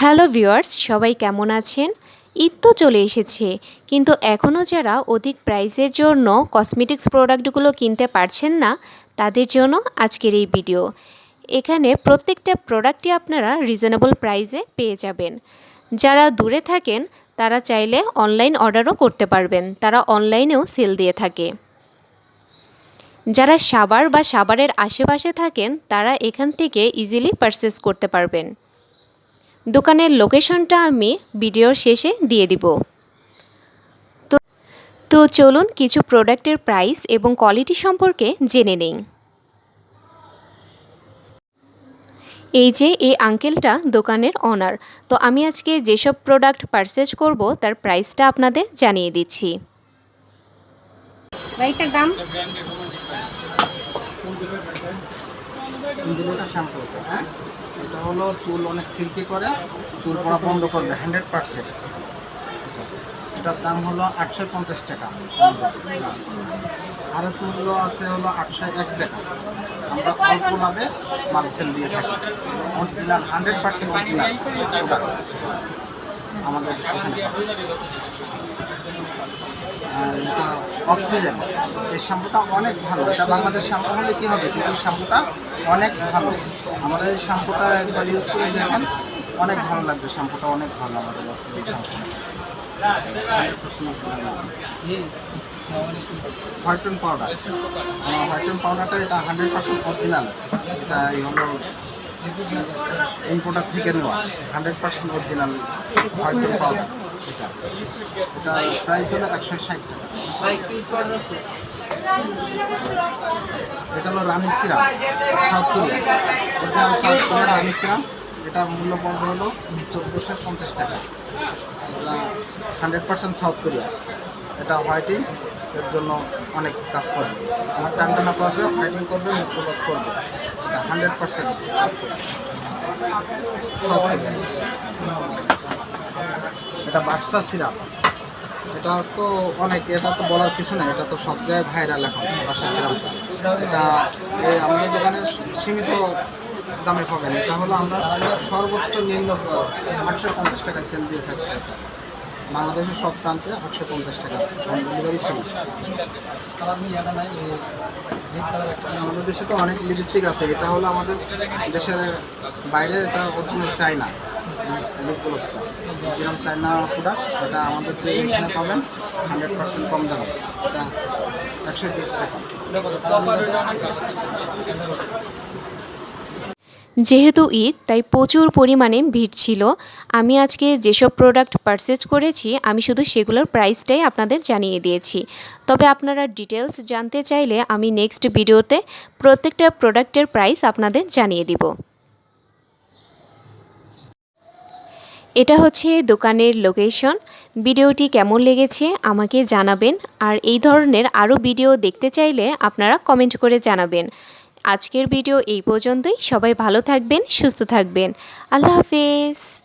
Hello viewers, সবাই কেমন আছেন? ঈদ তো চলে এসেছে, কিন্তু এখনও যারা অধিক প্রাইসের জন্য কসমেটিক্স প্রোডাক্টগুলো কিনতে পারছেন না, তাদের জন্য আজকের এই ভিডিও। এখানে প্রত্যেকটা প্রোডাক্টই আপনারা রিজনেবল প্রাইসে পেয়ে যাবেন। যারা দূরে থাকেন তারা চাইলে অনলাইন অর্ডারও করতে পারবেন, তারা অনলাইনেও সেল দিয়ে থাকে। যারা সাভার বা সাভারের আশেপাশে থাকেন তারা এখান থেকে ইজিলি পারচেস করতে পারবেন। দোকানের লোকেশনটা আমি ভিডিওর শেষে দিয়ে দিব। তো চলুন কিছু প্রোডাক্টের প্রাইস এবং কোয়ালিটি সম্পর্কে জেনে নেই। এই যে এই আঙ্কেলটা দোকানের ওনার। তো আমি আজকে যেসব প্রোডাক্ট পারচেজ করব তার প্রাইসটা আপনাদের জানিয়ে দিচ্ছি। এইটার দাম এটা হলো চুল অনেক সিল্কি করে, চুল পড়া বন্ধ করবে 100%। এটার দাম হলো 850 টাকা। আরএস মূল্য আছে হলো 801 টাকা। আমরা অল্প লাভে মাল সেল দিয়ে থাকি। অরিজিনাল 100% অরিজিনাল আমাদের এখানে। আর এটা অক্সিজেন, এই শ্যাম্পুটা অনেক ভালো। এটা বাংলাদেশ শ্যাম্পু হলে কী হবে, কিন্তু শ্যাম্পুটা অনেক ভালো। আমাদের এই শ্যাম্পুটা একবার ইউজ করে দেখেন, অনেক ভালো লাগবে। শ্যাম্পুটা অনেক ভালো আমাদের অক্সিজেন শ্যাম্পু। হোয়াইটন পাউডার, হোয়াইটন পাউডারটা এটা 100% অরিজিনাল। এটা এই হলো ইম্পোর্টার থেকে নেওয়া 100% অরিজিনাল হোয়াইটন পাউডার। এটা প্রাইস হলো 160 টাকা। এটা হলো Rani serum, south Korea, original south কোরিয়ার রানি সিরাম। এটা মূল্য পড়বে হলো 1450 টাকা। এটা 100% সাউথ কোরিয়া। এটা হোয়াইটিং এর জন্য অনেক কাজ করবে, আমার টানটানা করবে, হোয়াইটিং করবে, মুখ লস করবে। এটা 100% কাজ করবে। এটা বাক্সা সিরাপ, এটা তো অনেক, এটা তো বলার কিছু নেই, এটা তো সব জায়গায় ভাইরাল এখন বাক্সা সিরাপটা। এটা এই আমাদের দোকানে সীমিত দামে পাবেন। এটা হলো আমরা সর্বোচ্চ নিম্ন 850 টাকায় সেল দিয়ে থাকছি। বাংলাদেশের সব প্রান্তে 850 টাকা, ডেলিভারি ফ্রি। আমাদের দেশে তো অনেক লিপস্টিক আছে, এটা হলো আমাদের দেশের বাইরে, এটা অরিজিনাল চায়না লিপগ্লসটা, যেরকম চায়না প্রোডাক্ট। এটা আমাদের এখানে পাবেন 100% কম দামে। এটা 120 টাকা। যেহেতু ঈদ, তাই প্রচুর পরিমাণে ভিড় ছিল। আমি আজকে যেসব প্রোডাক্ট পারচেজ করেছি আমি শুধু সেগুলোর প্রাইসটাই আপনাদের জানিয়ে দিয়েছি। তবে আপনারা ডিটেলস জানতে চাইলে আমি নেক্সট ভিডিওতে প্রত্যেকটা প্রোডাক্টের প্রাইস আপনাদের জানিয়ে দিব। এটা হচ্ছে দোকানের লোকেশন। ভিডিওটি কেমন লেগেছে আমাকে জানাবেন, আর এই ধরনের আরও ভিডিও দেখতে চাইলে আপনারা কমেন্ট করে জানাবেন। আজকের ভিডিও এই পর্যন্তই। সবাই ভালো থাকবেন, সুস্থ থাকবেন। আল্লাহ হাফেজ।